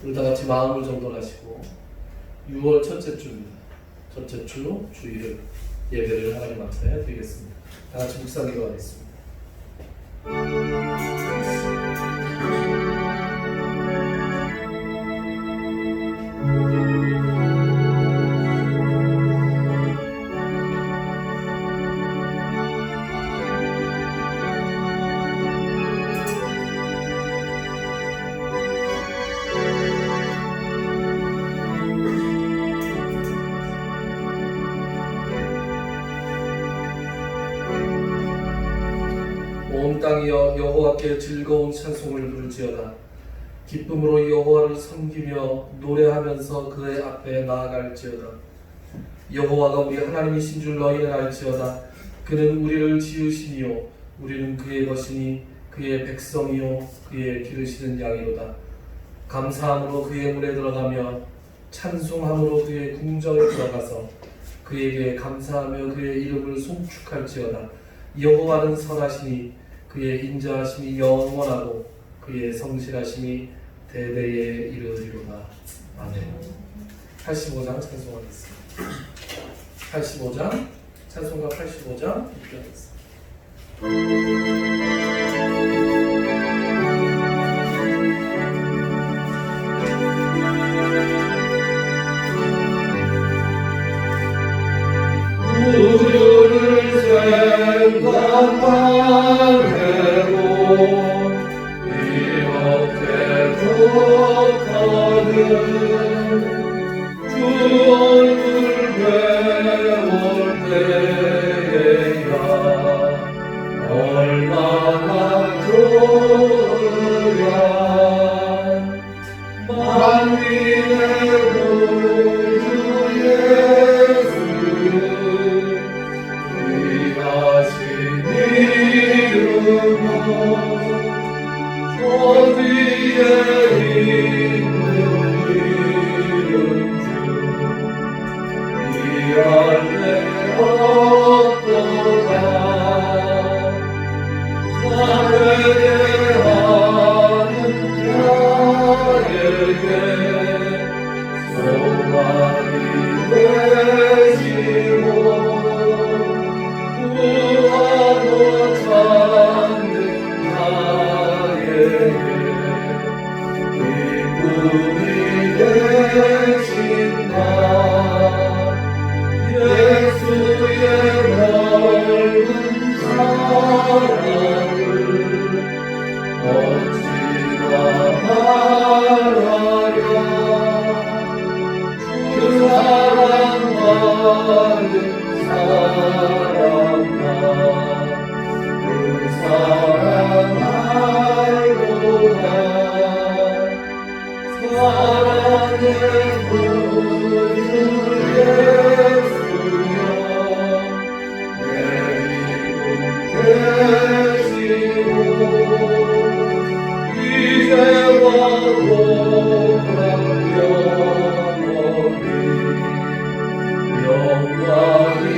우리 다 같이 마음을 정돈하시고 6월 첫째 주입니다. 첫째 주 주일을 예배를 하나님 앞에 드리겠습니다. 다 같이 묵상 기도하겠습니다. 온 땅이여 여호와께 즐거운 찬송을 부르지어다. 기쁨으로 여호와를 섬기며 노래하면서 그의 앞에 나아갈지어다. 여호와가 우리 하나님이신 줄 너희는 알지어다. 그는 우리를 지으시니요 우리는 그의 것이니 그의 백성이요 그의 기르시는 양이로다. 감사함으로 그의 문에 들어가며 찬송함으로 그의 궁정에 들어가서 그에게 감사하며 그의 이름을 송축할지어다. 여호와는 선하시니 그의 인자하심이 영원하고 그의 성실하심이 대대에 이르리로다. 아멘. 85장 찬송하겠습니다. 85장 찬송가 85장 읽겠습니다. 우주를 생각하네고 이렇게 족하는 주 얼굴 배울 때에야 얼마나 좋으랴. 만민의 구주 예수 어디에 있는 이름 중 이할래 어떠다. 사회에 하는 자에게 소망이 되시고 구하고 찾는 기쁨이 되신다. 예수의 넓은 사랑을 어찌나 말하랴. 주 사랑하는 사람아 그 사랑하로다. 사랑의 구주 예수여 내 이름 되시고 이제와 오늘 영원히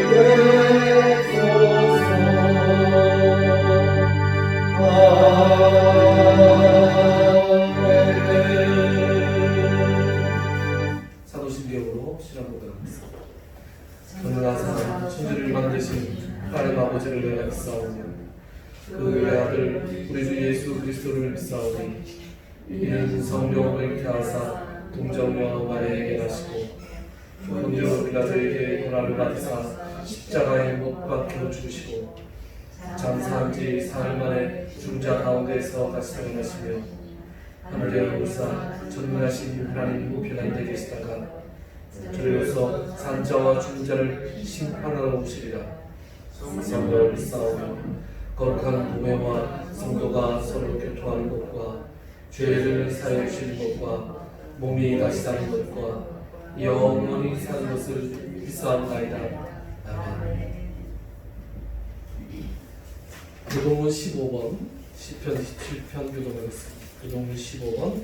되소서. 사도신경으로 시작 보도록 하겠습니다. 전능하사 천지를 만드신 하나님 아버지를 내가 믿사오니 그 외아들 우리 주 예수 그리스도를 믿사오니 이는 성령을 잉태하사 동정녀 마리아에게 나시고 본디오 빌라도에게 고난을 받으사 십자가에 못 박혀 죽으시고 장사한 지 사흘 만에 중자 가운데에서 다시 살아나시며 하늘에 오르사 전능하신 하나님 우편한 데 계시다가 저리로서 산자와 중자를 심판하러 오시리라. 성령을 믿사오며 거룩한 도회와 성도가 서로 교통하는 것과 죄를 사해 주시는 것과 몸이 다시 사는 것과 영원히 사는 것을 믿사옵나이다. 아멘. 교동문 15번 시편 27편 교동하겠습니다. 교동문 15번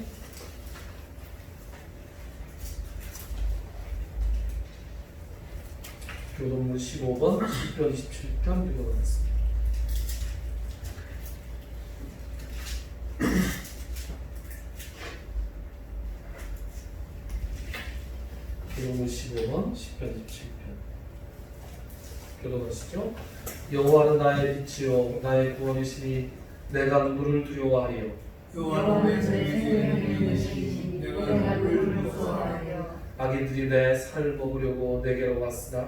교동문 15번 시편 27편 교동하겠습니다. 기록은 15번, 10편 27편. 교도하시죠. 여호와는 나의 빛이요 나의 구원이시니 내가 누구를 두려워하리요. 여호와는 내 생명이시니 내가 누구를 무서워하리요. 악인들이 내 살을 먹으려고 내게로 왔으나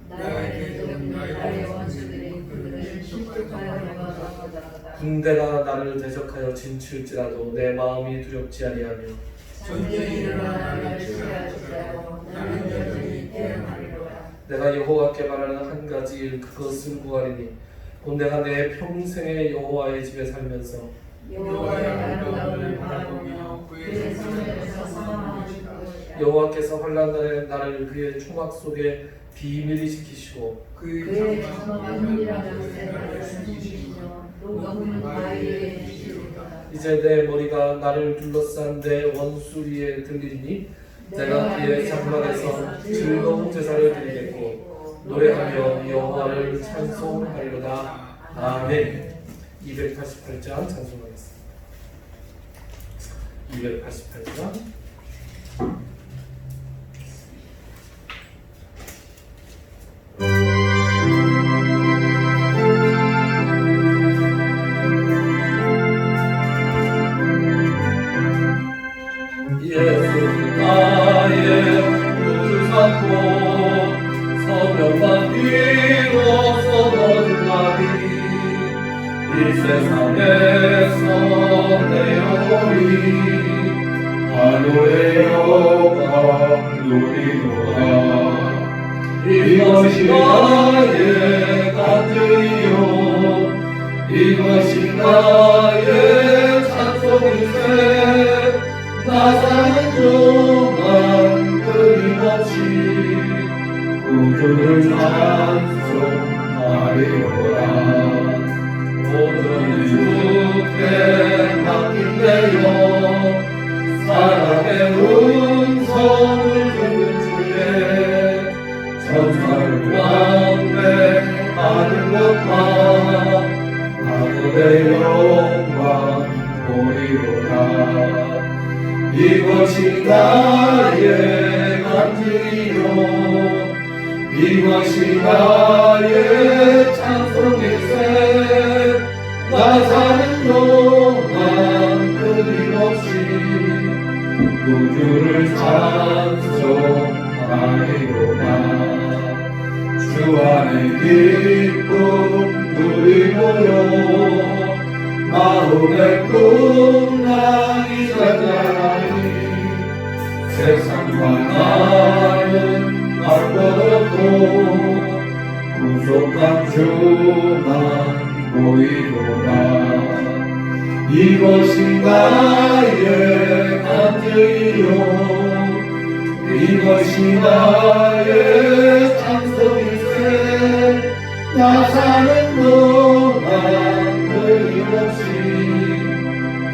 나의 대적은 나의 원수들이 그들을 실족하여 넘어가고자 군대가 나를 대적하여 진칠지라도 내 마음이 두렵지 아니하며 전쟁이 일어나 나를 취하시되 나는 여전히 대응하리로다. 내가 여호와께 말하는 한 가지 일 그것을 구하리니 곧 내가 내 평생에 여호와의 집에 살면서 여호와의 아름다움을 바라보며 그의 성전에서 사랑하는 것이야. 여호와께서 환난 날에 나를 그의 초막 속에 비밀히 지키시고 그의 장엄한 힘이라는 나를 숨기시며 녹아오는 바위에 계시리로다. 이제 내 머리가 나를 둘러싼 내 원수 위에 들리니 내가 그의 장막에서 즐거운 제사를 드리겠고 노래하며 여호와를 찬송하리로다. 아멘. 288장 찬송하겠습니다. 288장 예수 나의 구주 삼고 성령만 비로소 거듭나리 이 세상에서 내 영혼이 하늘의 영광 누리노라. 이것이 나의 간증이요 이것이 나의 찬송일세. 나 사는 동안 끊임없이 구주를 찬송하리로다. 모든 주께 맡긴대요 사랑의 음성을 듣는 주에 천사를 왕래하는 것과 하늘의 영광 보리로다. 이것이 나의 간증이요 이것이 나의 찬송일세. 나 사는 동안 끊임없이 구주를 찬송하리로다. 주 안에 기쁨 누리고요 마음의 풍랑이 잔잔하니 세상과 나는 바꿔놓고 구속한 주만 보이도다. 이것이 나의 간증이요 이것이 나의 찬송일세. 나 사는 동안 끊임없이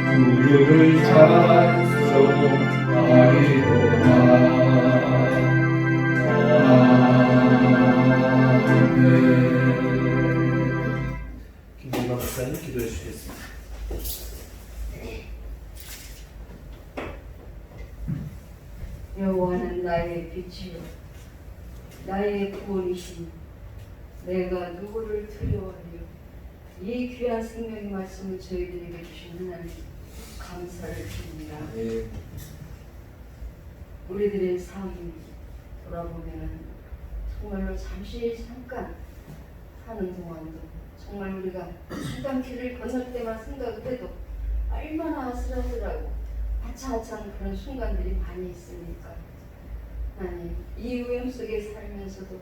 구주를 찬송하리로다. 아멘. 김동남 목사님 기도해 주시겠습니다. 여호와는 나의 빛이요 나의 구원이시니 내가 누구를 두려워하리요. 이 귀한 생명의 말씀을 저희들에게 주신 하나님 감사를 드립니다. 우리들의 삶 돌아보면 정말로 잠깐 사는 동안도 정말 우리가 잠깐 길을 건널 때만 생각을 해도 얼마나 아슬아슬하고 하차하차한 그런 순간들이 많이 있으니까 하나님 이 위험 속에 살면서도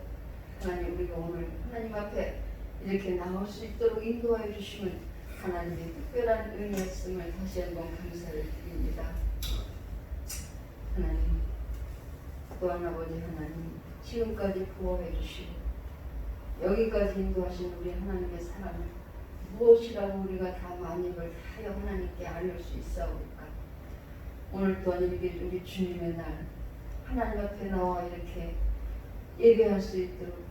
하나님 우리가 오늘 하나님 앞에 이렇게 나올 수 있도록 인도하여 주시면 하나님의 특별한 은혜였음을 다시 한번 감사를 드립니다. 하나님 또한 아버지 하나님 지금까지 보호해 주시고 여기까지 인도하신 우리 하나님의 사랑을 무엇이라고 우리가 다 만입을 하여 하나님께 알릴 수 있사오니까 오늘 또한 이렇게 우리 주님의 날 하나님 앞에 나와 이렇게 예배할 수 있도록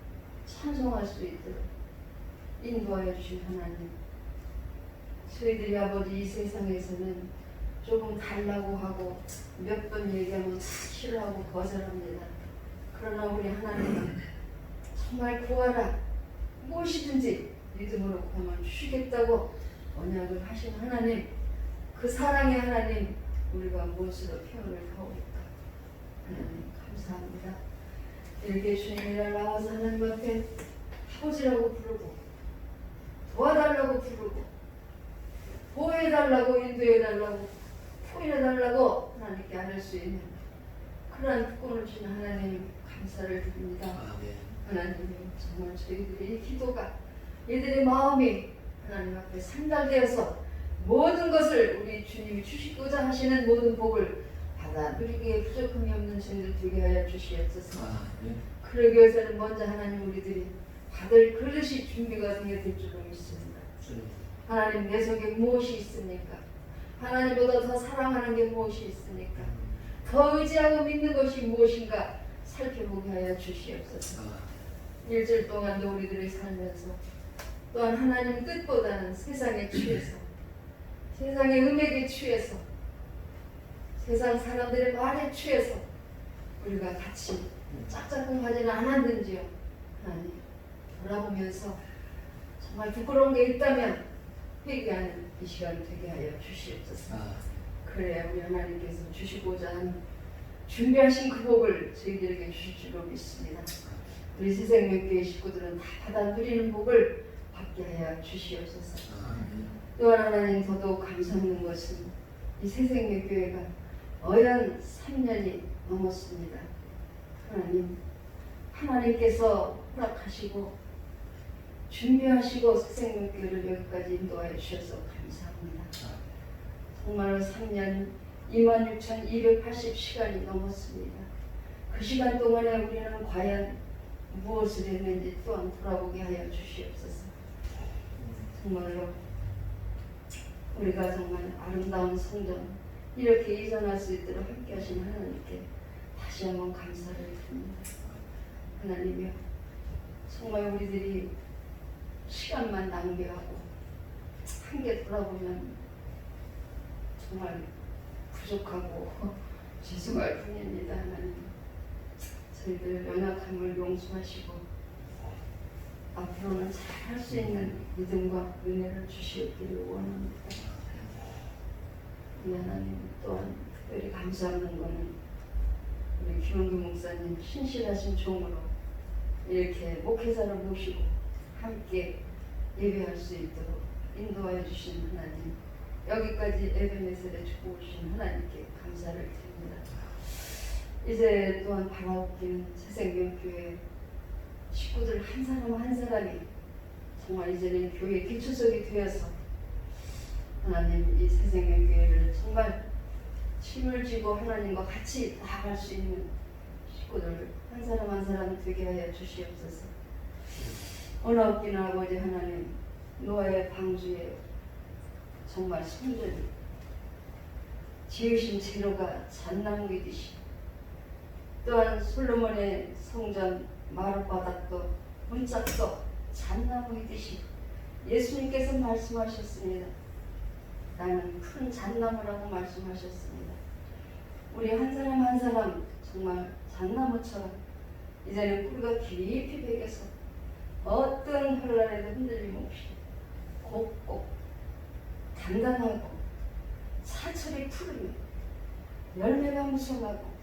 찬송할 수 있도록 인도하여 주신 하나님, 저희들이 아버지 이 세상에서는 조금 달라고 하고 몇 번 얘기하면 싫어하고 거절합니다. 그러나 우리 하나님은 정말 구하라 무엇이든지 믿음으로 구하면 주시겠다고 언약을 하신 하나님, 그 사랑의 하나님, 우리가 무엇으로 표현을 하고 있다. 하나님 감사합니다. 이렇게 주님이라 나와서 하나님 앞에 아버지라고 부르고 도와달라고 부르고 보호해달라고 인도해달라고 포인해달라고 하나님께 안을 수 있는 그러한 특권을 주신 하나님 감사를 드립니다. 하나님 정말 저희들의 이 기도가 이들의 마음이 하나님 앞에 상달되어서 모든 것을 우리 주님이 주시고자 하시는 모든 복을 받아 누리기에 부족함이 없는 저희들 되게 하여 주시옵소서. 그러기 위해서는 먼저 하나님 우리들이 받을 그릇이 준비가 되어야 될 줄로 믿습니다. 하나님 내 속에 무엇이 있습니까? 하나님보다 더 사랑하는 게 무엇이 있습니까? 더 의지하고 믿는 것이 무엇인가 살펴보게 하여 주시옵소서. 일주일 동안도 우리들이 살면서 또한 하나님 뜻보다는 세상에 취해서 세상의 음액에 취해서 세상 사람들의 말에 취해서 우리가 같이 짝짝꿍하지는 않았는지요. 하나님 돌아보면서 정말 부끄러운 게 있다면 회개하는 이 시간 되게 하여 주시옵소서. 그래야 우리 하나님께서 주시고자 하는 준비하신 그 복을 저희들에게 주실 줄로 믿습니다. 우리 새생명교회 식구들은 다 받아 누리는 복을 받게 하여 주시옵소서. 또한 하나님 더더욱 감사하는 것은 이 새생명교회가 어연 3년이 넘었습니다. 하나님, 하나님께서 허락하시고 준비하시고 새생명교회를 여기까지 인도하여 주셔서 감사합니다. 정말 3년 26,280시간이 넘었습니다. 그 시간 동안에 우리는 과연 무엇을 했는지 또한 돌아보게 하여 주시옵소서. 정말로 우리가 정말 아름다운 성전 이렇게 이전할 수 있도록 함께 하신 하나님께 다시 한번 감사를 드립니다. 하나님이여, 정말 우리들이 시간만 낭비하고 한개 돌아보면 정말 부족하고 죄송할 뿐입니다. 하나님, 저희들 연약함을 용서하시고 앞으로는 잘 할 수 있는 믿음과 은혜를 주시기를 원합니다. 우리 하나님, 또한 특별히 감사하는 것은 우리 김원규 목사님 신실하신 종으로 이렇게 목회자를 모시고 함께 예배할 수 있도록 인도하여 주신 하나님, 여기까지 에베네셀에 주고 오신 하나님께 감사를 드립니다. 이제 또한 바라옵기는 새생명교회 식구들 한 사람 한 사람이 정말 이제는 교회 기초석이 되어서 하나님 이 새생명교회를 정말 힘을 쥐고 하나님과 같이 나아갈 수 있는 식구들 한 사람 한 사람 되게 하여 주시옵소서. 은혜롭긴 아버지 하나님, 노아의 방주에 정말 성전이 지으신 재료가 잣나무이듯이 또한 솔로몬의 성전 마룻바닥도 문짝도 잣나무이듯이 예수님께서 말씀하셨습니다. 나는 큰 잣나무라고 말씀하셨습니다. 우리 한 사람 한 사람 정말 잣나무처럼 이제는 뿌리가 깊이 베겨서 어떤 혼란에도 흔들림 없이 곱고 단단하고 사철이 푸르며 열매가 무성하고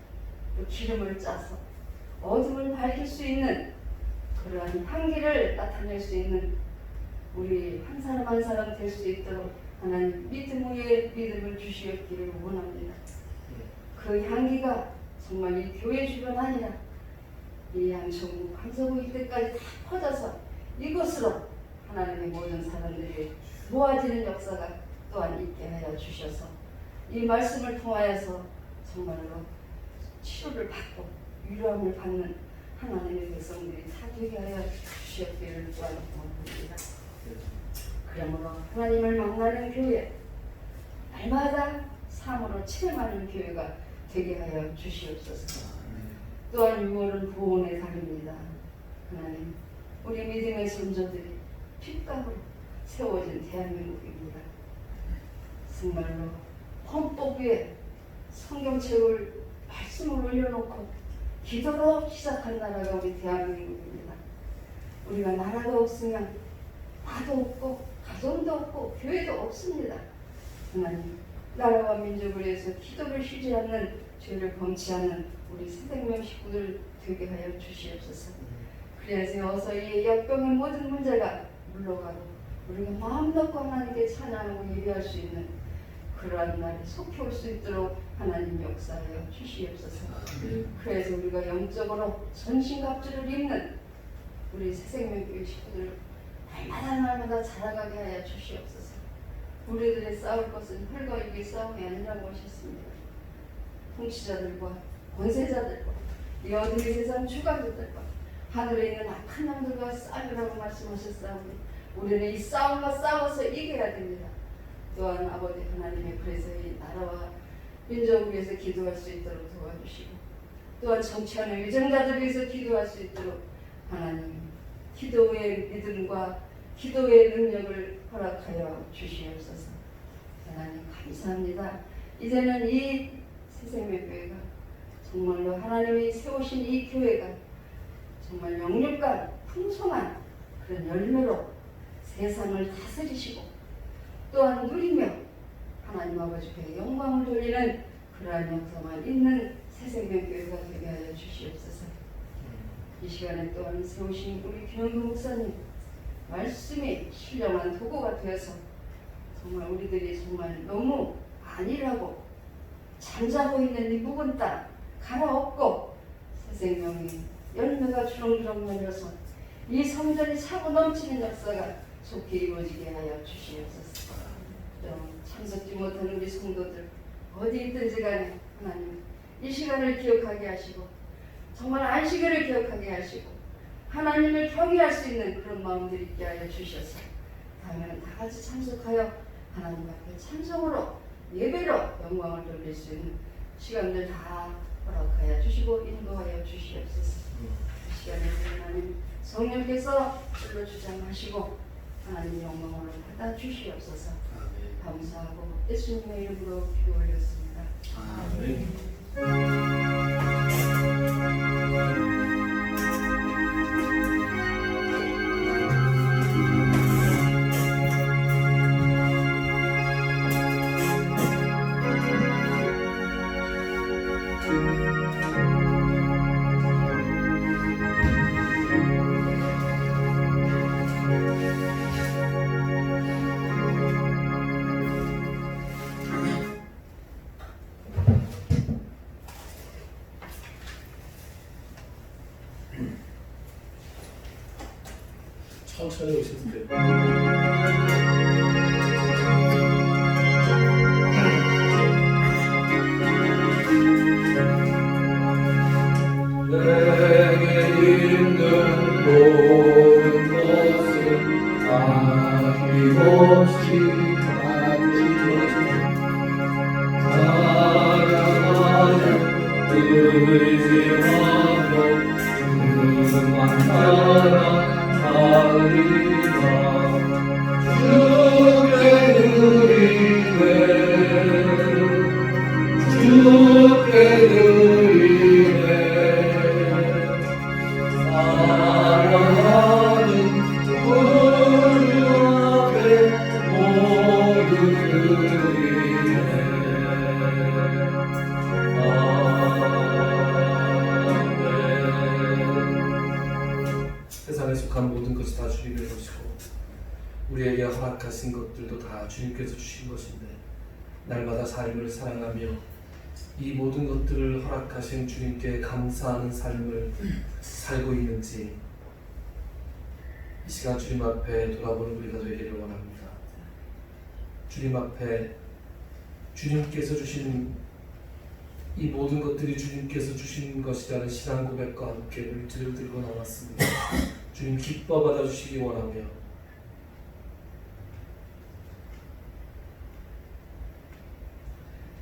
또 기름을 짜서 어둠을 밝힐 수 있는 그러한 향기를 나타낼 수 있는 우리 한 사람 한 사람 될 수 있도록 하나님 믿음 위에 믿음을 주시옵기를 원합니다. 그 향기가 정말 이 교회 주변 아니라 이 양천구 강서구 이때까지 다 퍼져서 이곳으로 하나님의 모든 사람들이 모아지는 역사가 또한 있게 하여 주셔서 이 말씀을 통하여서 정말로 치료를 받고 위로함을 받는 하나님의 백성들이 다 되게 하여 주시옵기를 또한 원합니다. 그러므로 하나님을 만나는 교회, 날마다 삶으로 체험하는 교회가 되게 하여 주시옵소서. 또한 6월은 보온의 달입니다. 하나님, 우리 믿음의 선조들이 핏감으로 세워진 대한민국입니다. 정말로 헌법 위에 성경책을 말씀을 올려놓고 기도로 시작한 나라가 우리 대한민국입니다. 우리가 나라가 없으면 나도 없고 가정도 없고 교회도 없습니다. 하나님, 나라와 민족을 위해서 기도를 쉬지 않는 죄를 범치 않는 우리 새생명 식구들 되게 하여 주시옵소서. 그래서 어서 이 역병의 모든 문제가 물러가고 우리가 마음 놓고 하나님께 찬양하고 예배할 수 있는 그러한 날이 속히 올 수 있도록 하나님 역사하여 주시옵소서. 그래서 우리가 영적으로 전신갑주를 입는 우리 새생명교회 식구들 날마다 자라가게 하여 주시옵소서. 우리들의 싸울 것은 혈과 육의 싸움이 아니라고 하셨습니다. 통치자들과 권세자들과 이 어둠의 세상 주관자들과 하늘에 있는 악한 영들과 싸우라고 말씀하셨사오니 우리는 이 싸움과 싸워서 이겨야 됩니다. 또한 아버지 하나님의 그래서 이 나라와 민족을 위해서 기도할 수 있도록 도와주시고 또한 정치하는 위정자들을 위해서 기도할 수 있도록 하나님 기도의 믿음과 기도의 능력을 허락하여 주시옵소서. 하나님 감사합니다. 이제는 이 새생명교회가 정말로 하나님이 세우신 이 교회가 정말 영육간 풍성한 그런 열매로 세상을 다스리시고 또한 누리며 하나님 아버지께 영광을 돌리는 그러한 역사만 있는 새생명교회가 되게 하여 주시옵소서. 이 시간에 또한 세우신 우리 김영구 목사님 말씀이 신령한 도구가 되어서 정말 우리들이 정말 너무 안일하고 잠자고 있는 이 묵은 땅 갈아엎고 새생명이 열매가 주렁주렁 열려서 이 성전이 차고 넘치는 역사가 좋게 이루어지게 하여 주시옵소서. 참석지 못한 우리 성도들 어디 있든지 간에 하나님 이 시간을 기억하게 하시고 정말 안식일을 기억하게 하시고 하나님을 경외할 수 있는 그런 마음들이 있게 하여 주셔서 다음에는 다 같이 참석하여 하나님 앞에 참석으로 예배로 영광을 돌릴 수 있는 시간들 다 허락하여 주시고 인도하여 주시옵소서. 이 시간에 하나님 성령께서 불러주장하시고 하나님 영광을 받아 주시옵소서. 감사하고 예수님의 이름으로 기도 올렸습니다. 아멘. 천천히 오셔도 돼요. 내게 있는 모든 것은 아낌없이 사랑하는 의지하고 주만 따라 주께 드리네 사랑하는 우리 앞에 모두 드리네 아멘. 세상에 속한 모든 것이 다 주님의 것이고 우리에게 허락하신 것들도 다 주님께서 주신 것인데 날마다 삶을 사랑하며 이 모든 것들을 허락하신 주님께 감사하는 삶을 살고 있는지 이 시간 주님 앞에 돌아보는 우리가 되기를 원합니다. 주님 앞에 주님께서 주신 이 모든 것들이 주님께서 주신 것이라는 신앙 고백과 함께 물질을 들고 나왔습니다. 주님 기뻐 받아주시기 원하며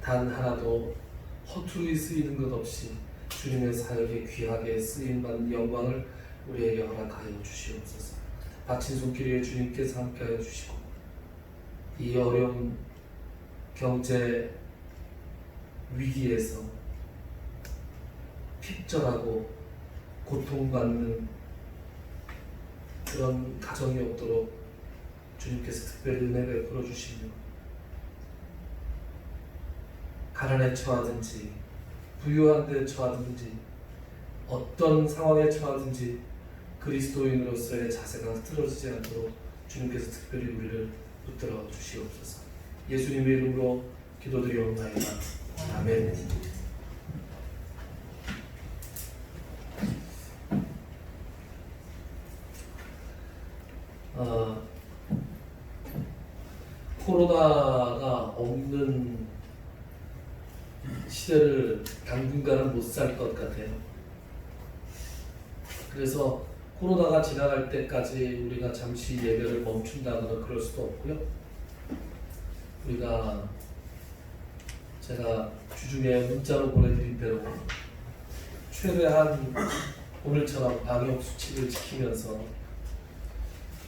단 하나도 허투루 쓰이는 것 없이 주님의 사역에 귀하게 쓰임받는 영광을 우리에게 허락하여 주시옵소서. 바친 손길 위에 주님께서 함께하여 주시고 이 어려운 경제 위기에서 적절하고 고통받는 그런 가정이 없도록 주님께서 특별히 은혜 베풀어 주시며 가난에 처하든지 부유한 데 처하든지 어떤 상황에 처하든지 그리스도인으로서의 자세가 흐트러지지 않도록 주님께서 특별히 우리를 붙들어 주시옵소서. 예수님의 이름으로 기도드리옵나이다. 아멘. 코로나가 없는 시대를 당분간은 못 살 것 같아요. 그래서 코로나가 지나갈 때까지 우리가 잠시 예배를 멈춘다거나 그럴 수도 없고요. 제가 주중에 문자로 보내드린 대로 최대한 오늘처럼 방역 수칙을 지키면서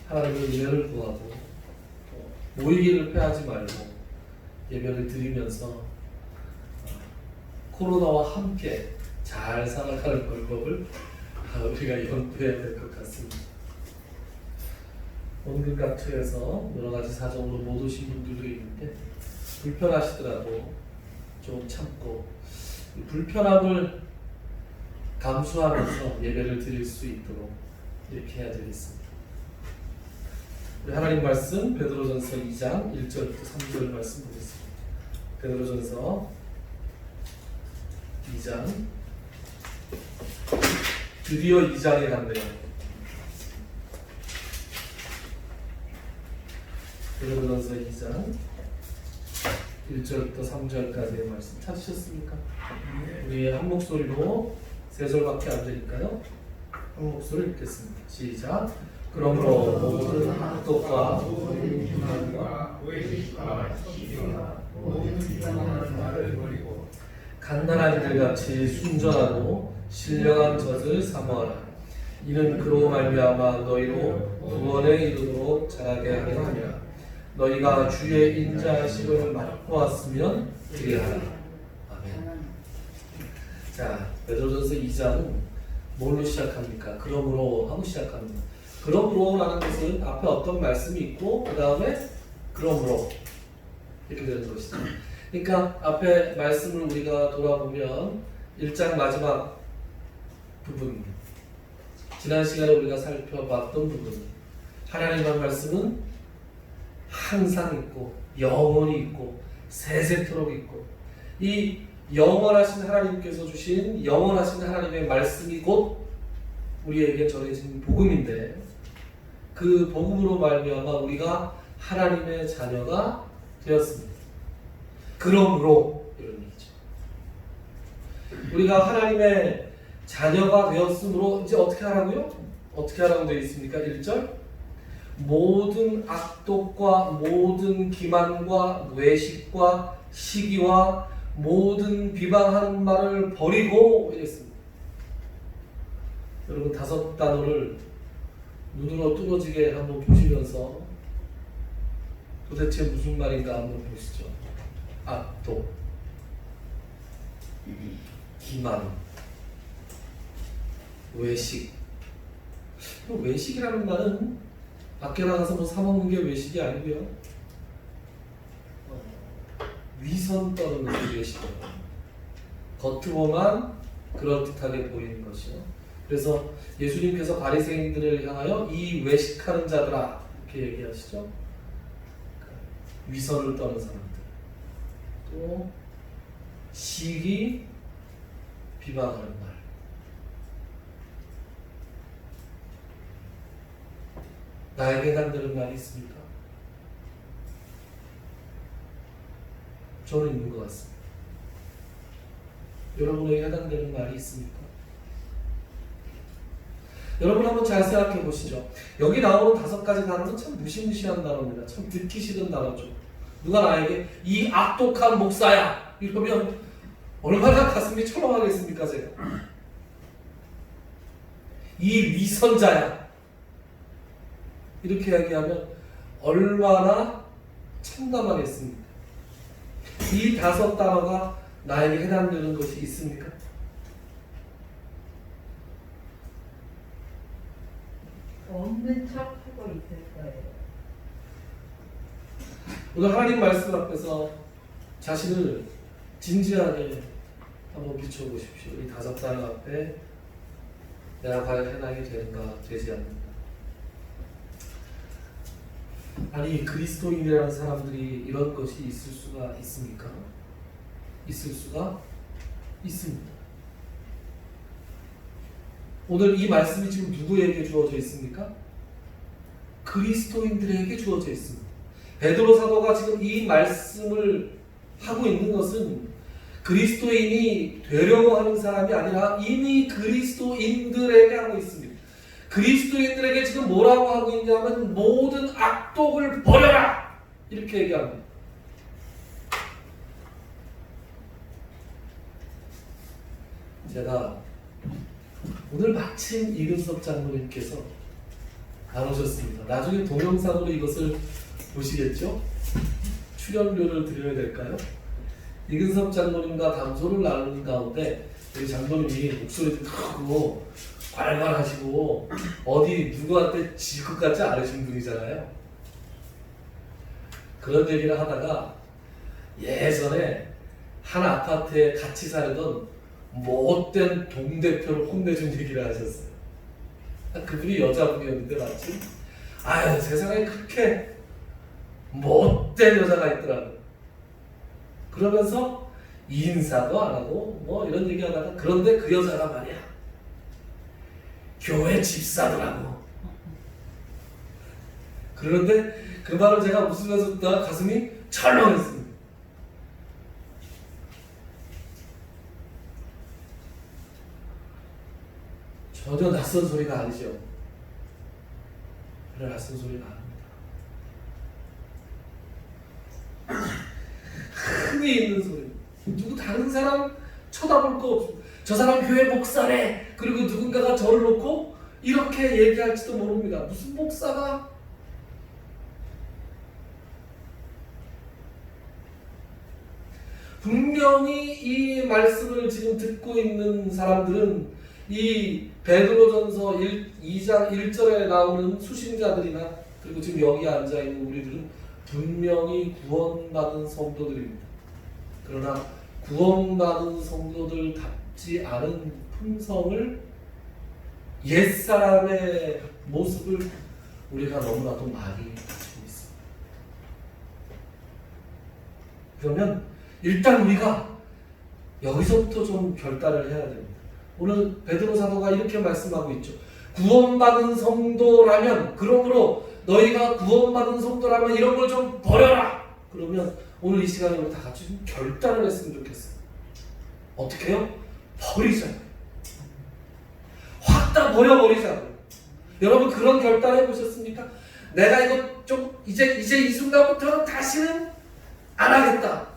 하나님의 은혜를 구하고 모이기를 패하지 말고 예배를 드리면서 코로나와 함께 잘 살아가는 방법을 우리가 연구해야 될 것 같습니다. 원근각투에서 여러 가지 사정으로 못 오신 분들도 있는데 불편하시더라도 좀 참고 불편함을 감수하면서 예배를 드릴 수 있도록 이렇게 해야 되겠습니다. 우리 하나님 말씀 베드로전서 2장 1절부터 3절 말씀 보겠습니다. 베드로전서 2장 드디어 2장에 갔네요. 베드로전서 2장 1절부터 3절까지의 말씀 찾으셨습니까? 우리 한 목소리로 3절밖에 안 되니까요. 한 목소리 읽겠습니다. 시작. 그러므로 모든 악독과 모든 기만과 외식과 시기와 모든 비방하는 말을 버리고 갓난아이들 같이 순전하고 신령한 젖을 사모하라. 이는 그로 말미암아 너희로 구원에 이르도록 자라게 하려 함이라. 너희가 주의 인자하심을 맛보았으면 그리하라. 아멘. 자, 베드로전서 2장은 뭘로 시작합니까? 그러므로 하고 시작합니다. 그러므로라는 것은 앞에 어떤 말씀이 있고 그 다음에 그러므로 이렇게 되는 것이죠. 그러니까 앞에 말씀을 우리가 돌아보면 1장 마지막 부분, 지난 시간에 우리가 살펴봤던 부분, 하나님의 말씀은 항상 있고 영원히 있고 세세토록 있고 이 영원하신 하나님께서 주신 영원하신 하나님의 말씀이 곧 우리에게 전해진 복음인데 그 복음으로 말미암아 우리가 하나님의 자녀가 되었습니다. 그러므로 이런 얘기죠. 우리가 하나님의 자녀가 되었으므로 이제 어떻게 하라고요? 어떻게 하라고 되어 있습니까? 1절 모든 악독과 모든 기만과 외식과 시기와 모든 비방하는 말을 버리고 이랬습니다. 여러분 5 단어를 눈으로 뚫어지게 한번 보시면서 도대체 무슨 말인가 한번 보시죠. 악독, 기만, 외식. 외식이라는 말은 밖에 나가서 뭐 사먹는 게 외식이 아니고요. 위선 떠는 것이 외식이에요. 겉으로만 그럴듯하게 보이는 것이요. 그래서 예수님께서 바리새인들을 향하여 이 외식하는 자들아 이렇게 얘기하시죠. 위선을 떠는 사람들, 또 시기, 비방하는 말. 나에게 해당되는 말이 있습니까? 저는 있는 것 같습니다. 여러분에게 해당되는 말이 있습니까? 여러분 한번 잘 생각해 보시죠. 여기 나오는 5가지 단어는 참 무시무시한 단어입니다. 참 듣기 싫은 단어죠. 누가 나에게 이 악독한 목사야 이러면 얼마나 가슴이 철렁하겠습니까 제가. 이 위선자야 이렇게 이야기하면 얼마나 참담하겠습니까? 이 5 단어가 나에게 해당되는 것이 있습니까? 없는 척 하고 있을 거예요. 오늘 하나님 말씀 앞에서 자신을 진지하게 한번 비춰보십시오. 이 5단어 앞에 내가 과연 해당이 되는가 되지 않는가. 아니 그리스도인이라는 사람들이 이런 것이 있을 수가 있습니까? 있을 수가 있습니다. 오늘 이 말씀이 지금 누구에게 주어져 있습니까? 그리스도인들에게 주어져 있습니다. 베드로 사도가 지금 이 말씀을 하고 있는 것은 그리스도인이 되려고 하는 사람이 아니라 이미 그리스도인들에게 하고 있습니다. 그리스도인들에게 지금 뭐라고 하고 있냐면 모든 악독을 버려라! 이렇게 얘기합니다. 제가 오늘 마침 이근섭 장로님께서 안 오셨습니다. 나중에 동영상으로 이것을 보시겠죠? 출연료를 드려야 될까요? 이근섭 장로님과 담소를 나누는 가운데 우리 장로님이 목소리도 크고 괄괄하시고 어디 누구한테 질 것 같지 않으신 분이잖아요. 그런 얘기를 하다가 예전에 한 아파트에 같이 살던 못된 동대표를 혼내준 얘기를 하셨어요. 그분이 여자분이었는데 맞지? 아유 세상에 그렇게 못된 여자가 있더라고. 그러면서 인사도 안 하고 뭐 이런 얘기하다가 그런데 그 여자가 말이야 교회 집사더라고. 그런데 그 말을 제가 웃으면서 듣다가 가슴이 철렁했습니다. 전혀 낯선 소리가 아니죠. 그래 낯선 소리가 아닙니다. 흔히 있는 소리. 누구 다른 사람 쳐다볼 거 없습니다. 저 사람 교회 목사래. 그리고 누군가가 저를 놓고 이렇게 얘기할지도 모릅니다. 무슨 목사가? 분명히 이 말씀을 지금 듣고 있는 사람들은 이 베드로전서 2장 1절에 나오는 수신자들이나 그리고 지금 여기 앉아있는 우리들은 분명히 구원받은 성도들입니다. 그러나 구원받은 성도들답지 않은 품성을 옛사람의 모습을 우리가 너무나도 많이 가지고 있습니다. 그러면 일단 우리가 여기서부터 좀 결단을 해야 됩니다. 오늘 베드로 사도가 이렇게 말씀하고 있죠. 구원받은 성도라면, 그러므로 너희가 구원받은 성도라면 이런 걸 좀 버려라. 그러면 오늘 이 시간에 우리 다 같이 좀 결단을 했으면 좋겠어요. 어떻게 해요? 버리자고요. 확 다 버려버리자고요. 여러분 그런 결단 해보셨습니까? 내가 이거 좀 이제 이 순간부터는 다시는 안 하겠다.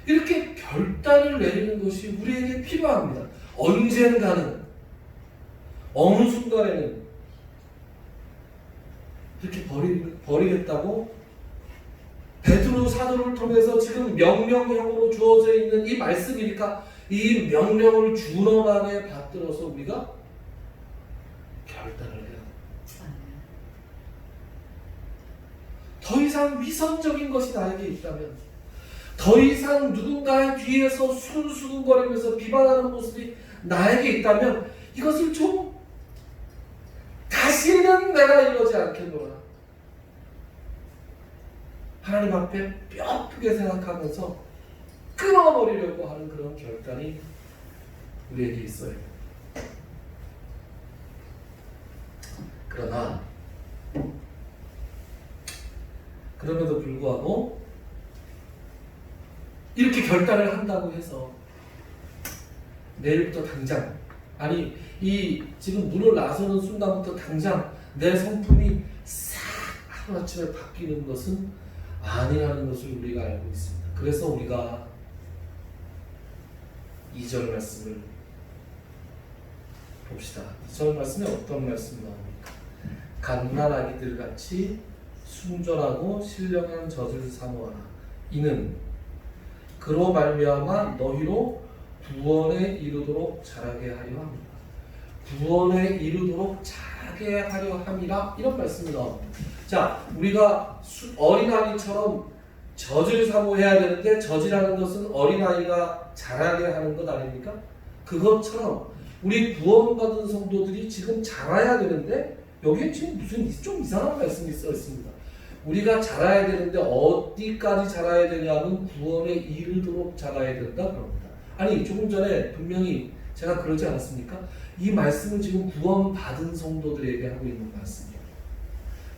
이렇게 결단을 내리는 것이 우리에게 필요합니다. 언젠가는, 어느 순간에는 이렇게 버리겠다고 베드로 사도를 통해서 지금 명령형으로 주어져 있는 이 말씀이니까 이 명령을 준엄 안에 받들어서 우리가 결단을 해야 합니다. 더 이상 위선적인 것이 나에게 있다면, 더 이상 누군가의 뒤에서 수근수근거리면서 비방하는 모습이 나에게 있다면 이것을 좀 다시는 내가 이러지 않겠노라. 하나님 앞에 뼈아프게 생각하면서 끊어버리려고 하는 그런 결단이 우리에게 있어요. 그러나 그럼에도 불구하고 이렇게 결단을 한다고 해서 내일부터 당장, 아니 이 지금 문을 나서는 순간부터 당장 내 성품이 싹 하루아침에 바뀌는 것은 아니라는 것을 우리가 알고 있습니다. 그래서 우리가 2절 말씀을 봅시다. 2절 말씀에 어떤 말씀이 나옵니까? 갓난아기들 같이 순전하고 신령한 젖을 사모하라. 이는 그로 말미암아 너희로 구원에 이르도록 자라게 하려 합니다. 구원에 이르도록 자라게 하려 함이라 이런 말씀이 나옵니다. 자, 우리가 어린아이처럼 젖을 사모해야 되는데 젖이라는 것은 어린아이가 자라게 하는 것 아닙니까? 그것처럼 우리 구원받은 성도들이 지금 자라야 되는데 여기에 지금 무슨 좀 이상한 말씀이 써 있습니다. 우리가 자라야 되는데 어디까지 자라야 되냐면 구원에 이르도록 자라야 된다 그럽니다. 아니 조금 전에 분명히 제가 그러지 않았습니까? 이 말씀은 지금 구원받은 성도들에게 하고 있는 말씀이에요.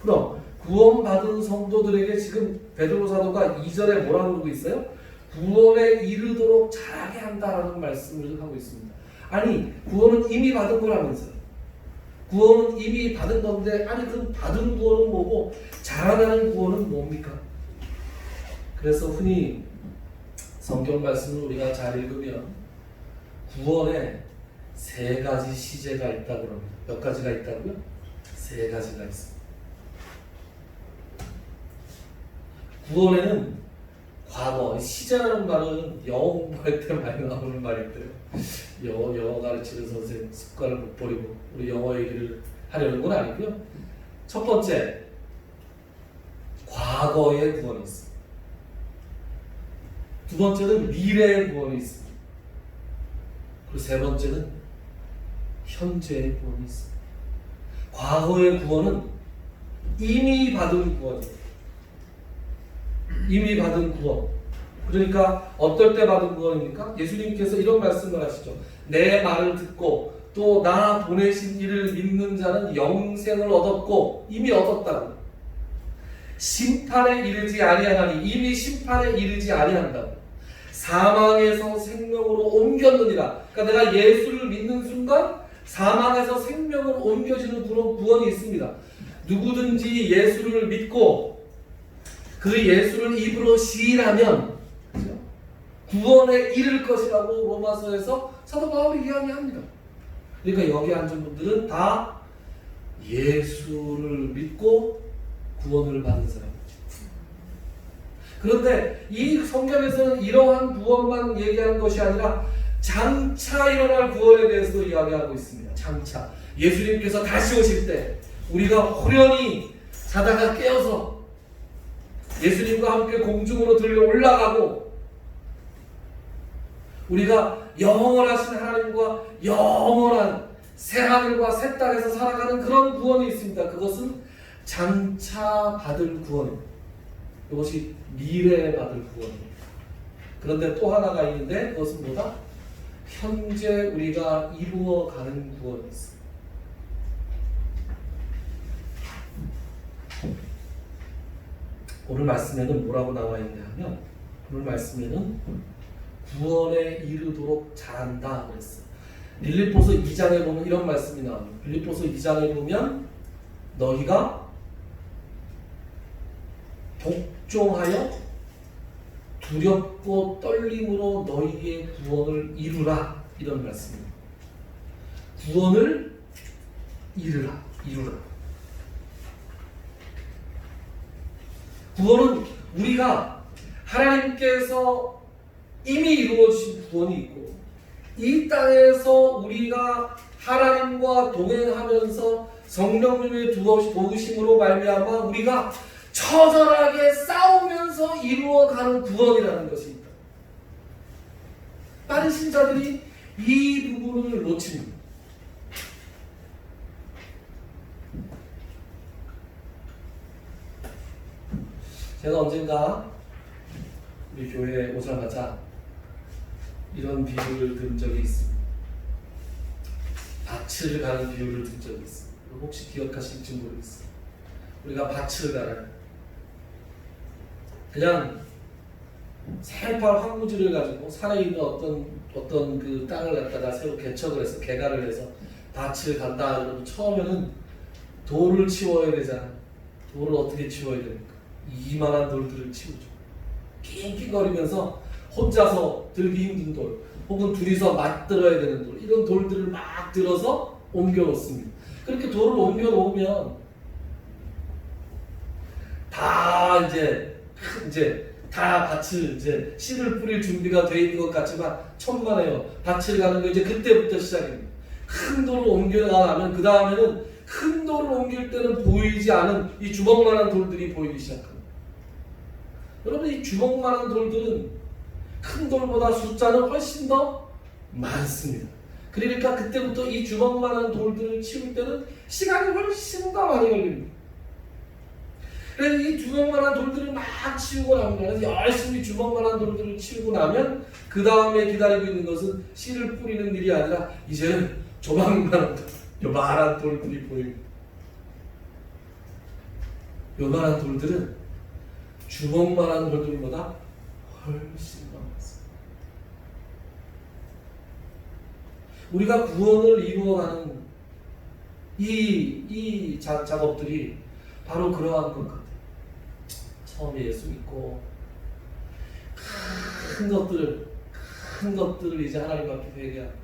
그럼 구원받은 성도들에게 지금 베드로 사도가 2절에 뭐라고 그러고 있어요? 구원에 이르도록 자라게 한다라는 말씀을 하고 있습니다. 아니 구원은 이미 받은 거라면서요. 구원은 이미 받은 건데 아니 그 받은 구원은 뭐고 자라나는 구원은 뭡니까? 그래서 흔히 성경 말씀을 우리가 잘 읽으면 구원에 세 가지 시제가 있다고 합니다. 몇 가지가 있다고요? 세 가지가 있습니다. 구원에는 과거, 시제라는 말은 영어 공부할 때 많이 나오는 말인데요. 영어 가르치는 선생 습관을 못 버리고 우리 영어 얘기를 하려는 건 아니고요. 첫 번째, 과거의 구원이 있습니다. 두 번째는 미래의 구원이 있습니다. 그리고 세 번째는 현재의 구원이 있습니다. 과거의 구원은 이미 받은 구원입니다. 이미 받은 구원. 그러니까 어떨 때 받은 구원입니까? 예수님께서 이런 말씀을 하시죠. 내 말을 듣고 또 나 보내신 이를 믿는 자는 영생을 얻었고 이미 얻었다고. 심판에 이르지 아니하나니 이미 심판에 이르지 아니한다고. 사망에서 생명으로 옮겼느니라. 그러니까 내가 예수를 믿는 순간 사망에서 생명으로 옮겨지는 그런 구원이 있습니다. 누구든지 예수를 믿고 그 예수를 입으로 시인하면 구원에 이를 것이라고 로마서에서 사도 바울이 이야기합니다. 그러니까 여기 앉은 분들은 다 예수를 믿고 구원을 받은 사람. 그런데 이 성경에서는 이러한 구원만 얘기하는 것이 아니라 장차 일어날 구원에 대해서도 이야기하고 있습니다. 장차 예수님께서 다시 오실 때 우리가 호련히 자다가 깨어서 예수님과 함께 공중으로 들려 올라가고 우리가 영원하신 하나님과 영원한 새하늘과 새 땅에서 살아가는 그런 구원이 있습니다. 그것은 장차 받을 구원입니다. 이것이 미래에 받을 구원입니다. 그런데 또 하나가 있는데 그것은 뭐다? 현재 우리가 이루어가는 구원이 있습니다. 오늘 말씀에는 뭐라고 나와 있냐 하면 오늘 말씀에는 구원에 이르도록 자란다 그랬어요. 빌립보서 2장에 보면 이런 말씀이 나옵니다. 빌립보서 2장에 보면 너희가 복종하여 두렵고 떨림으로 너희의 구원을 이루라 이런 말씀입니다. 구원을 이루라. 구원은 우리가 하나님께서 이미 이루어주신 구원이 있고 이 땅에서 우리가 하나님과 동행하면서 성령님의 도우심으로 말미암아 우리가 처절하게 싸우면서 이루어가는 구원이라는 것입니다. 다른 신자들이 이 부분을 놓칩니다. 제가 언젠가 우리 교회에 오자마자 이런 비유를 든 적이 있습니다. 밭을 가는 비유를 든 적이 있습니다. 혹시 기억하실지 모르겠어요. 우리가 밭을 가요. 그냥 새빨 황무지를 가지고 산에 있는 어떤 그 땅을 갖다가 새로 개척을 해서 개가를 해서 밭을 간다 그러면 처음에는 돌을 치워야 되잖아. 돌을 어떻게 치워야 됩니까? 이만한 돌들을 치우죠. 낑낑거리면서 혼자서 들기 힘든 돌 혹은 둘이서 맞들어야 되는 돌 이런 돌들을 막 들어서 옮겨 놓습니다. 그렇게 돌을 옮겨 놓으면 다 이제 다 밭을 이제 씨를 뿌릴 준비가 되어 있는 것 같지만 천만에요. 밭을 가는 거 이제 그때부터 시작입니다. 큰 돌을 옮겨나가면 그 다음에는 큰 돌을 옮길 때는 보이지 않은 이 주먹만한 돌들이 보이기 시작합니다. 여러분, 이 주먹만한 돌들은 큰 돌보다 숫자는 훨씬 더 많습니다. 그러니까 그때부터 이 주먹만한 돌들을 치울 때는 시간이 훨씬 더 많이 걸립니다. 그래서 이 주먹만한 돌들을 막 치우고 납니다. 그래서 열심히 주먹만한 돌들을 치우고 나면 그 다음에 기다리고 있는 것은 씨를 뿌리는 일이 아니라 이제는 조망만한 요만한 돌들이 보입니다. 요만한 돌들은 주먹만한 돌들보다 훨씬 더 많습니다. 우리가 구원을 이루어가는 이 작업들이 바로 그러한 것 같아요. 처음에 예수 믿고 큰 것들을 이제 하나님 앞에 회개하고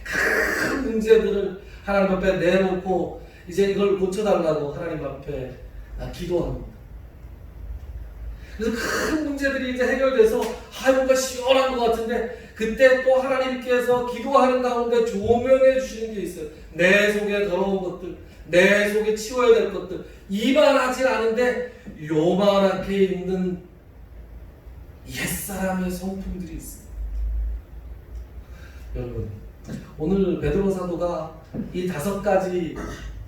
큰 문제들을 하나님 앞에 내놓고 이제 이걸 고쳐달라고 하나님 앞에 기도합니다. 그래서 큰 문제들이 이제 해결돼서 뭔가 시원한 것 같은데 그때 또 하나님께서 기도하는 가운데 조명해 주시는 게 있어요. 내 속에 더러운 것들, 내 속에 치워야 될 것들, 이만하지 않은데 요만하게 있는 옛사람의 성품들이 있습니다. 여러분, 오늘 베드로 사도가 이 5가지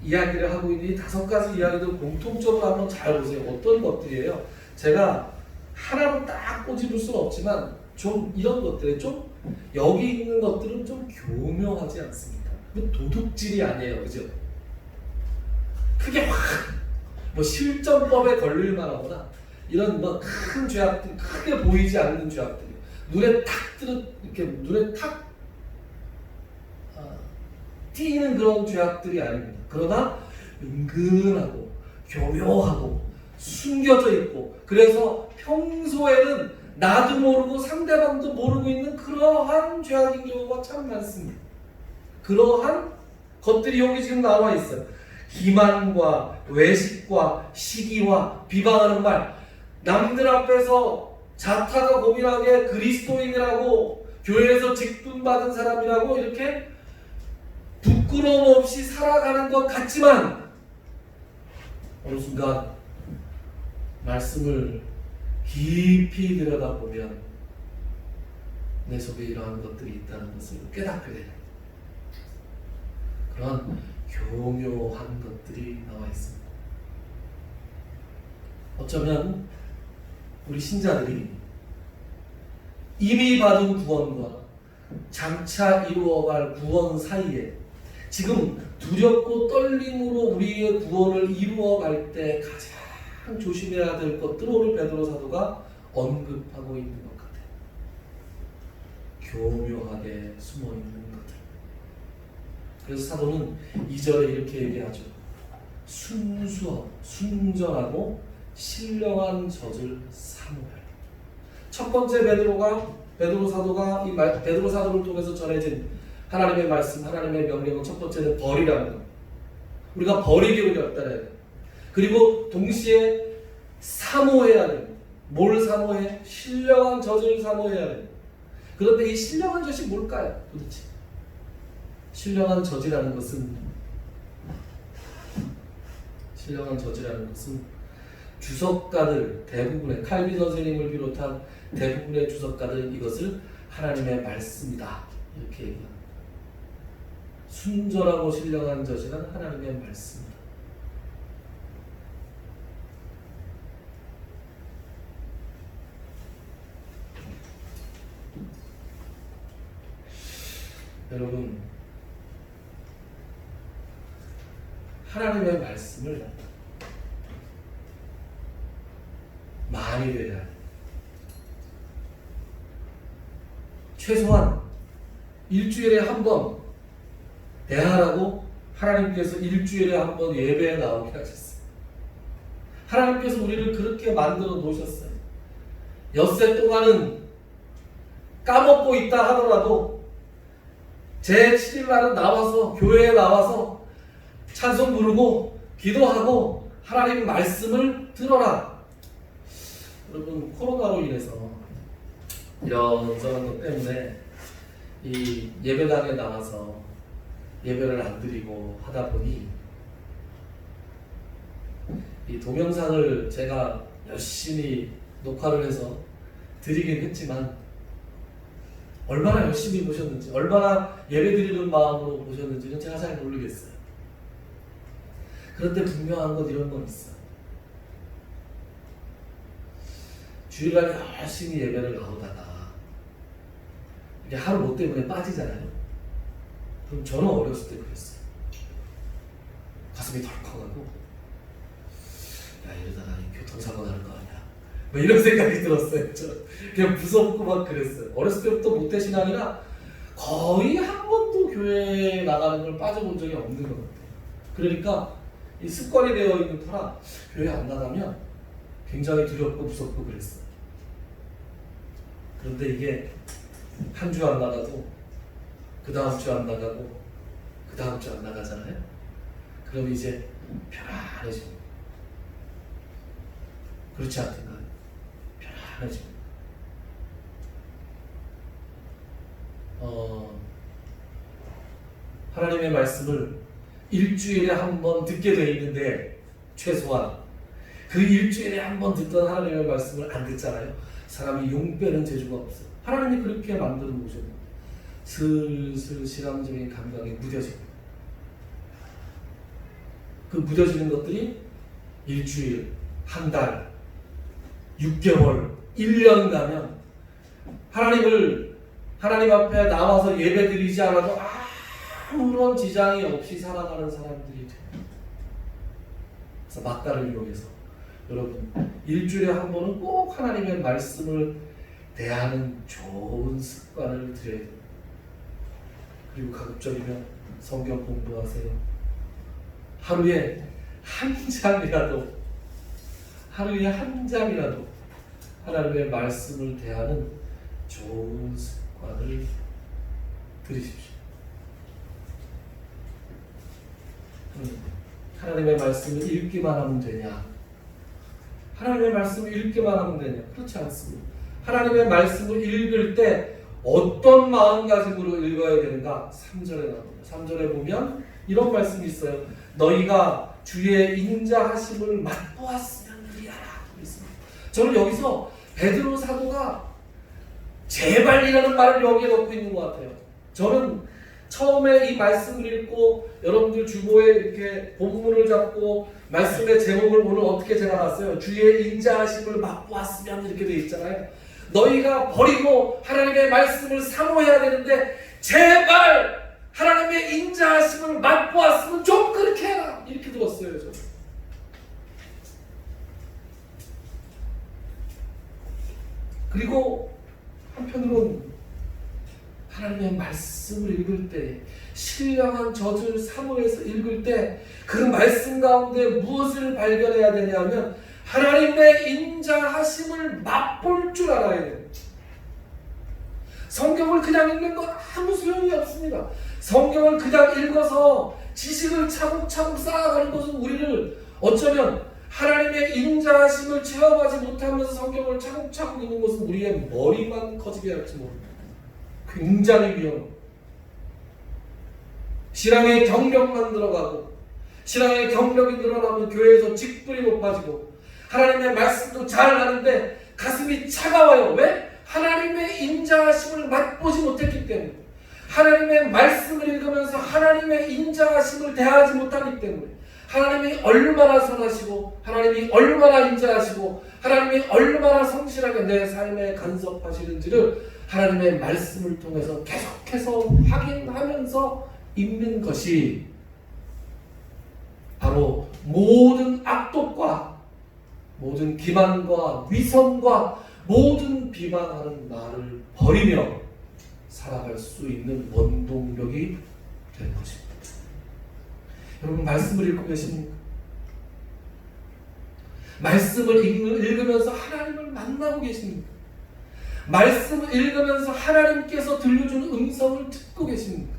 이야기를 하고 있는 이 5가지 이야기들 공통적으로 한번 잘 보세요. 어떤 것들이에요? 제가 하나로 딱 꼬집을 수는 없지만 좀 이런 것들에 좀 여기 있는 것들은 좀 교묘하지 않습니까? 도둑질이 아니에요, 그죠? 크게 뭐 실전법에 걸릴 만하거나 이런 뭐 큰 죄악들, 크게 보이지 않는 죄악들이 눈에 이렇게 눈에 탁 띄는 그런 죄악들이 아닙니다. 그러나 은근하고 교묘하고 숨겨져 있고 그래서 평소에는 나도 모르고 상대방도 모르고 있는 그러한 죄악인 경우가 참 많습니다. 그러한 것들이 여기 지금 나와 있어요. 기만과 외식과 시기와 비방하는 말, 남들 앞에서 자타가 고민하게 그리스도인이라고 교회에서 직분받은 사람이라고 이렇게 부끄러움 없이 살아가는 것 같지만 어느 순간 말씀을 깊이 들여다보면 내 속에 이러한 것들이 있다는 것을 깨닫게 되는 그런 교묘한 것들이 나와 있습니다. 어쩌면 우리 신자들이 이미 받은 구원과 장차 이루어갈 구원 사이에 지금 두렵고 떨림으로 우리의 구원을 이루어갈 때 가장 조심해야 될 것들 오늘 베드로 사도가 언급하고 있는 것 같아요. 교묘하게 숨어 있는 것들. 그래서 사도는 2절에 이렇게 얘기하죠. 순수하고 순전하고 신령한 젖을 사모하라. 첫 번째 베드로 사도가 이 베드로 사도를 통해서 전해진 하나님의 말씀, 하나님의 명령은 첫 번째는 버리라는 것. 우리가 버리기로 결단해야 돼. 그리고 동시에 사모해야 돼. 뭘 사모해? 신령한 젖을 사모해야 돼. 그런데 이 신령한 젖이 뭘까요? 도대체? 신령한 젖이라는 것은 주석가들 대부분의 칼빈 선생님을 비롯한 대부분의 주석가들 이것을 하나님의 말씀이다 이렇게 얘기합니다. 순전하고 신령한 젖이란 하나님의 말씀이다. 여러분, 하나님의 말씀을 많이 외워야 해요. 최소한 일주일에 한 번 대하라고 하나님께서 일주일에 한 번 예배에 나오게 하셨어요. 하나님께서 우리를 그렇게 만들어 놓으셨어요. 엿새 동안은 까먹고 있다 하더라도 제7일날은 나와서 교회에 나와서 찬송 부르고 기도하고 하나님 말씀을 들어라. 여러분, 코로나로 인해서 이런저런 것 때문에 이 예배당에 나와서 예배를 안 드리고 하다 보니 이 동영상을 제가 열심히 녹화를 해서 드리긴 했지만 얼마나 열심히 보셨는지, 얼마나 예배 드리는 마음으로 보셨는지는 제가 잘 모르겠어요. 그런데 분명한 건 이런 건 있어요. 주일날 열심히 예배를 나오다가 이게 하루 뭐 때문에 빠지잖아요. 그럼 저는 어렸을 때 그랬어요. 가슴이 덜컹하고 야 이러다가 교통사고 나는 거 아니야 뭐 이런 생각이 들었어요. 저 그냥 무섭고 막 그랬어요. 어렸을 때부터 모태신앙이라 거의 한 번도 교회에 나가는 걸 빠져본 적이 없는 것 같아요. 그러니까 이 습관이 되어 있는 터라 교회 안 나가면 굉장히 두렵고 무섭고 그랬어요. 그런데 이게 한 주 안 나가도 그 다음 주 안 나가고 그 다음 주 안 나가잖아요. 그럼 이제 편안해집니다. 그렇지 않던가요? 편안해집니다. 하나님의 말씀을 일주일에 한 번 듣게 돼 있는데 최소한 그 일주일에 한 번 듣던 하나님의 말씀을 안 듣잖아요. 사람이 용 빼는 재주가 없어요. 하나님이 그렇게 만들어 놓으셨는데 슬슬 신앙적인 감각이 무뎌집니다. 그 무뎌지는 것들이 일주일, 한 달, 6개월, 1년 가면 하나님 앞에 나와서 예배드리지 않아도 아무런 지장이 없이 살아가는 사람들이 돼요. 그래서 막가를 이용해서 여러분 일주일에 한 번은 꼭 하나님의 말씀을 대하는 좋은 습관을 들여야 됩니다. 그리고 가급적이면 성경 공부하세요. 하루에 한 장이라도 하나님의 말씀을 대하는 좋은 습관을 들이십시오. 하나님의 말씀을 읽기만 하면 되냐? 하나님의 말씀을 읽기만 하면 되냐? 그렇지 않습니다. 하나님의 말씀을 읽을 때 어떤 마음가짐으로 읽어야 되는가? 3절에 나옵니다. 3절에 보면 이런 말씀이 있어요. 너희가 주의 인자하심을 맛보았으면 그리하라. 저는 여기서 베드로 사도가 제발이라는 말을 여기에 넣고 있는 것 같아요. 저는 처음에 이 말씀을 읽고 여러분들 주보에 이렇게 본문을 잡고 말씀의 제목을 보면 어떻게 제가 봤어요? 주의 인자하심을 맛보았으면 이렇게 되어 있잖아요. 너희가 버리고 하나님의 말씀을 사모해야 되는데 제발 하나님의 인자하심을 맛보았으면 좀 그렇게 해라. 이렇게 들었어요. 저는. 그리고 한편으로는 하나님의 말씀을 읽을 때 신령한 저주를 사모해서 읽을 때 그 말씀 가운데 무엇을 발견해야 되냐면 하나님의 인자하심을 맛볼 줄 알아야 돼요. 성경을 그냥 읽는 건 아무 소용이 없습니다. 성경을 그냥 읽어서 지식을 차곡차곡 쌓아가는 것은 우리를 어쩌면 하나님의 인자하심을 체험하지 못하면서 성경을 차곡차곡 읽는 것은 우리의 머리만 커지게 할지 모릅니다. 굉장히 위험합니다. 신앙의 경력만 들어가고 신앙의 경력이 늘어나면 교회에서 직분이 높아지고 하나님의 말씀도 잘 하는데 가슴이 차가워요. 왜? 하나님의 인자하심을 맛보지 못했기 때문에, 하나님의 말씀을 읽으면서 하나님의 인자하심을 대하지 못하기 때문에, 하나님이 얼마나 선하시고 하나님이 얼마나 인자하시고 하나님이 얼마나 성실하게 내 삶에 간섭하시는지를 하나님의 말씀을 통해서 계속해서 확인하면서 읽는 것이 바로 모든 악독과 모든 기만과 위선과 모든 비방하는 말을 버리며 살아갈 수 있는 원동력이 될 것입니다. 여러분 말씀을 읽고 계십니까? 말씀을 읽으면서 하나님을 만나고 계십니까? 말씀을 읽으면서 하나님께서 들려주는 음성을 듣고 계십니까?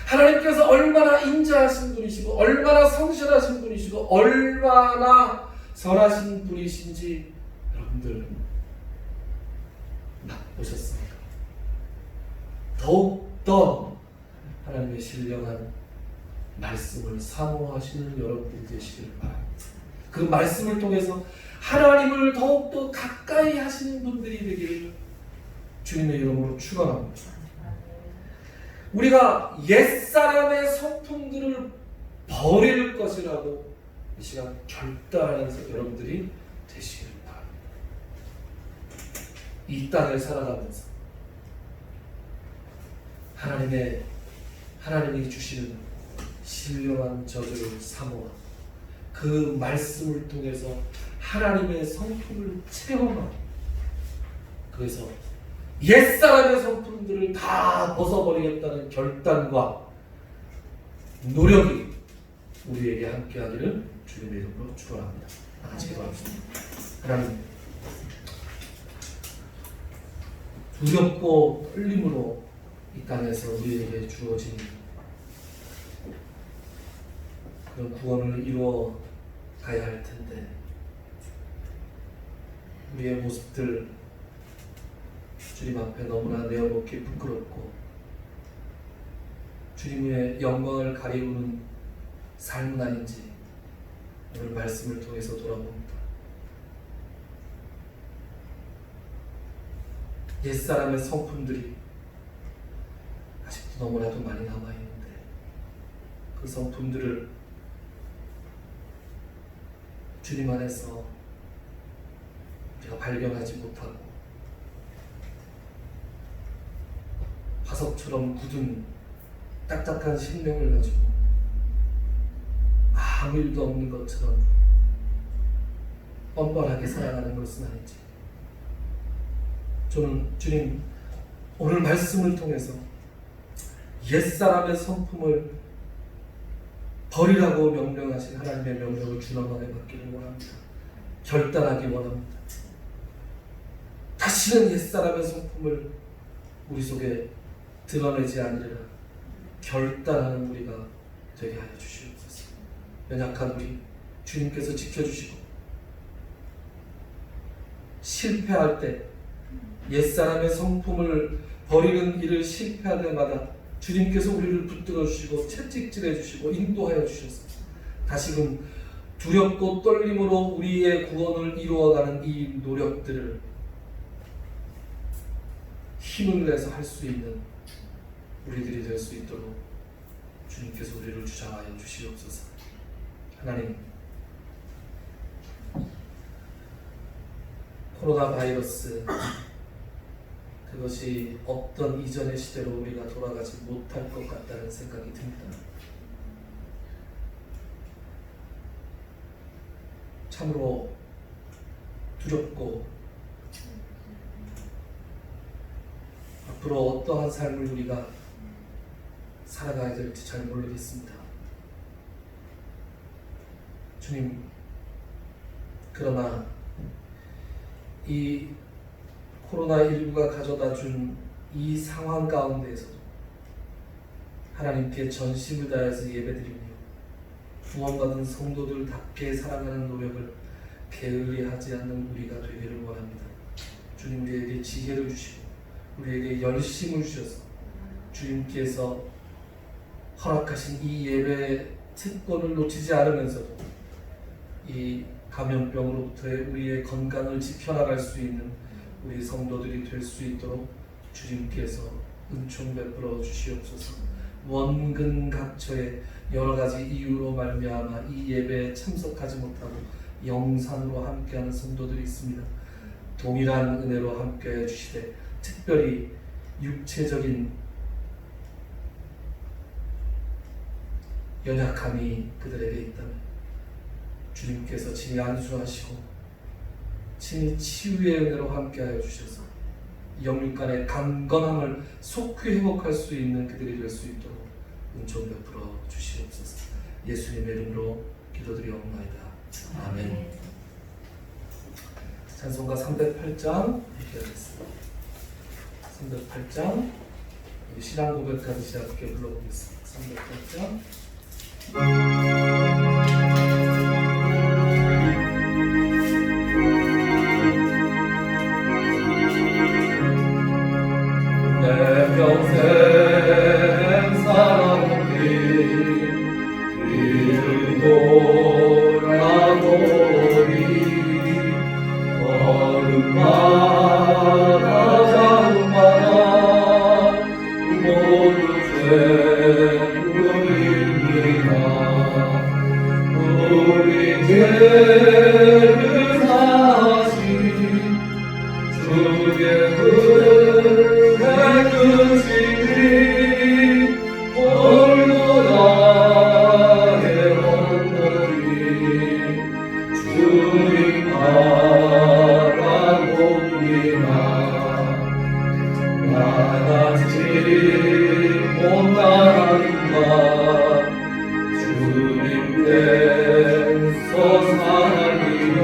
하나님께서 얼마나 인자하신 분이시고 얼마나 성실하신 분이시고 얼마나 선하신 분이신지 여러분들 맛보셨습니까? 더욱더 하나님의 신령한 말씀을 사모하시는 여러분들이 되시기를 바랍니다. 그 말씀을 통해서 하나님을 더욱더 가까이 하시는 분들이 되기를 주님의 이름으로 축원합니다. 우리가 옛사람의 성품들을 버릴 것이라고 이 시간 결단하는 여러분들이 되시기를 바랍니다. 이 땅을 살아가면서 하나님이 주시는 신령한 저주를 사모하고 그 말씀을 통해서 하나님의 성품을 체험하고 그래서 옛사람의 성품들을 다 벗어버리겠다는 결단과 노력이 우리에게 함께하기를 주님의 이름으로 축원합니다. 같이 기도하겠습니다. 하나님, 두렵고 떨림으로 이 땅에서 우리에게 주어진 그런 구원을 이루어 가야 할 텐데 우리의 모습들 주님 앞에 너무나 내어놓기 부끄럽고 주님의 영광을 가리우는 삶은 아닌지 오늘 말씀을 통해서 돌아봅니다. 옛사람의 성품들이 아직도 너무나도 많이 남아있는데 그 성품들을 주님 안에서 우리가 발견하지 못하고 화석처럼 굳은 딱딱한 심령을 가지고 아무 일도 없는 것처럼 뻔뻔하게 살아가는 것은 아닌지 저는 주님 오늘 말씀을 통해서 옛사람의 성품을 버리라고 명령하신 하나님의 명령을 준엄하게 받기를 원합니다. 결단하기 원합니다. 다시는 옛사람의 성품을 우리 속에 드러내지 않으리라 결단하는 우리가 되게 하여 주시옵소서. 연약한 우리 주님께서 지켜주시고 실패할 때 옛사람의 성품을 버리는 일을 실패할 때마다 주님께서 우리를 붙들어 주시고 채찍질해 주시고 인도하여 주셔서 다시금 두렵고 떨림으로 우리의 구원을 이루어가는 이 노력들을 힘을 내서 할 수 있는 우리들이 될 수 있도록 주님께서 우리를 주장하여 주시옵소서. 하나님, 코로나 바이러스 그것이 없던 이전의 시대로 우리가 돌아가지 못할 것 같다는 생각이 듭니다. 참으로 두렵고 앞으로 어떠한 삶을 우리가 살아가야 될지 잘 모르겠습니다. 주님, 그러나 이 코로나19가 가져다 준 이 상황 가운데에서도 하나님께 전심을 다해서 예배드리며 구원받은 성도들답게 살아가는 노력을 게을리하지 않는 우리가 되기를 원합니다. 주님, 우리에게 지혜를 주시고 우리에게 열심을 주셔서 주님께서 허락하신 이 예배의 특권을 놓치지 않으면서도 이 감염병으로부터의 우리의 건강을 지켜나갈 수 있는 우리 성도들이 될 수 있도록 주님께서 은총 베풀어 주시옵소서. 원근각처의 여러 가지 이유로 말미암아 이 예배에 참석하지 못하고 영상으로 함께하는 성도들이 있습니다. 동일한 은혜로 함께해 주시되 특별히 육체적인 연약함이 그들에게 있다면 주님께서 친히 안수하시고 친히 치유의 은혜로 함께하여 주셔서 영육간의 강건함을 속히 회복할 수 있는 그들이 될 수 있도록 은총 베풀어 주시옵소서. 예수님의 이름으로 기도드리옵나이다. 아멘. 찬송가 308장 읽겠습니다. 308장 신앙 고백까지 시작해 불러보겠습니다. 308장 내 평생 살아오니 뒤를 돌아보니 걸음마다 자음마다 모두 죄물입니다. 우리 죄를 사하신 주의 은혜 크시니 돌고다의 언덕이 주님 바라봅니다. 나같이 못나는 나 주님께서 살리려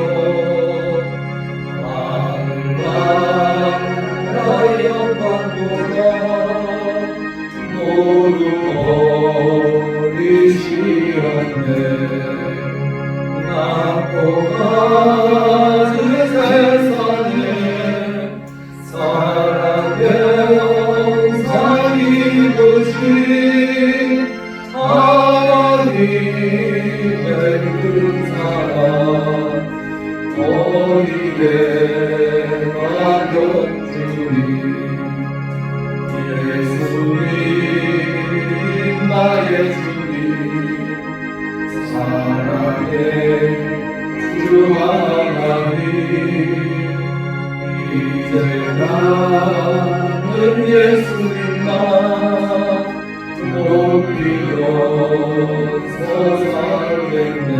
하늘과 나의 영광보다 모두 버리시었네. 낮고 낮은 세상에 사랑의 영상 입으신 하나님의 큰 사랑 어디에 맡겨주리. 예수님 나의 주님 사랑의 주 하나님 이제 나는 예수님만 높이어서 살겠네.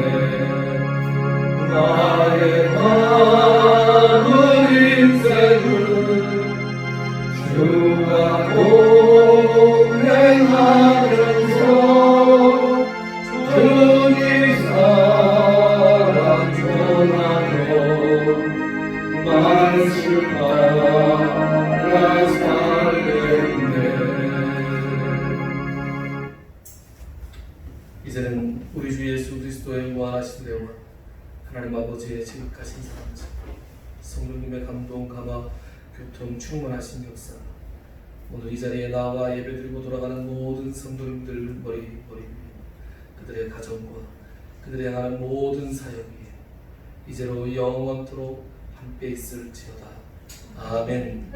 나의 남은 인생을 주가 동행하면서 주님 사랑 전하며 말씀 따라 살겠네. 이제는 우리 주 예수 그리스도의 무한하신 대와 하나님 아버지의 지극하신 사랑, 성령님의 감동, 감화, 교통, 충만하신 역사, 오늘 이 자리에 나와 예배드리고 돌아가는 모든 성도님들 머리 위에 그들의 가정과 그들의 향하는 모든 사역 위에 이제로 영원토록 함께 있을지어다. 아멘.